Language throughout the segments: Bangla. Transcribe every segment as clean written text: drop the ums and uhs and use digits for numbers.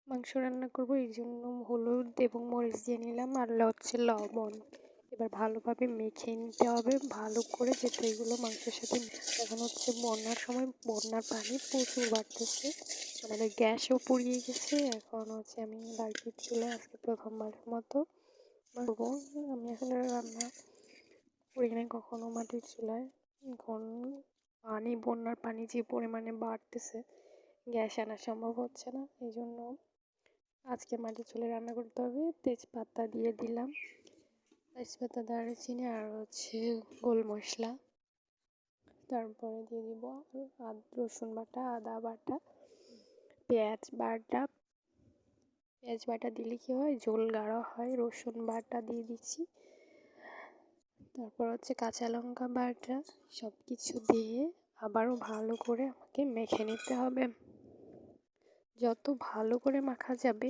মাংস রান্না করব, এই জন্য হলুদ এবং মরিচ দিয়ে নিলাম, আর হচ্ছে লবণ। এবার ভালোভাবে মেখে নিতে হবে ভালো করে, যাতে এগুলো মাংসের সাথে। এখন হচ্ছে বন্যার সময় বন্যার পানি প্রচুর বাড়তেছে, আমাদের গ্যাসও পুড়িয়ে গেছে। এখন হচ্ছে আমি লাইটের চুলায় আজকে প্রথমবারের মতো করবো। আমি আসলে রান্না করি নাই কখনো মাটির চুলায়। এখন বন্যার পানি যে পরিমাণে বাড়তেছে, গ্যাস আনা সম্ভব হচ্ছে না, এই জন্য আজকে মাটির চুলায় রান্না করতে হবে। তেজপাতা দিয়ে দিলাম, তেজপাতা, দারুচিনি আর হচ্ছে গোল মশলা। তারপরে দিয়ে দিব রসুন বাটা, আদা বাটা, পেঁয়াজ বাটা। পেঁয়াজ বাটা দিলে কি হয়, ঝোল গাঢ় হয়। রসুন বাটা দিয়ে দিচ্ছি, তারপর হচ্ছে কাঁচা লঙ্কা বাটা। সব কিছু দিয়ে আবারও ভালো করে আমাকে মেখে নিতে হবে। যত ভালো করে মাখা যাবে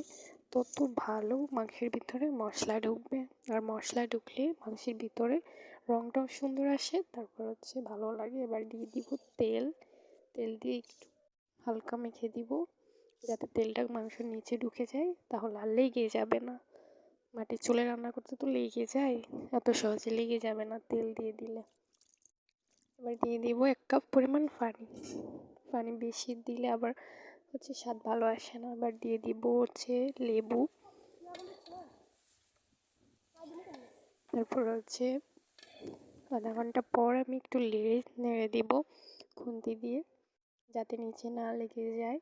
তত ভালো মাংসের ভিতরে মশলা ঢুকবে, আর মশলা ঢুকলে মাংসের ভিতরে রঙটাও সুন্দর আসে, তারপর হচ্ছে ভালো লাগে। এবার দিয়ে দিব তেল। তেল দিয়ে একটু হালকা মেখে দিব, যাতে তেলটা মাংসের নিচে ঢুকে যায়, তাহলে আর লেগে যাবে না। মাটির চুলে রান্না করতে তো লেগে যায়, এত সহজে লেগে যাবে না তেল দিয়ে দিলে। এবার দিয়ে দিব 1 কাপ পরিমাণ পানি। পানি বেশি দিলে আবার হচ্ছে স্বাদ ভালো আসে না। এবার দিয়ে দিব হচ্ছে লেবু। তারপর হচ্ছে আধা ঘন্টা পর আমি একটু নেড়ে দিব খুন্তি দিয়ে, যাতে নিচে না লেগে যায়।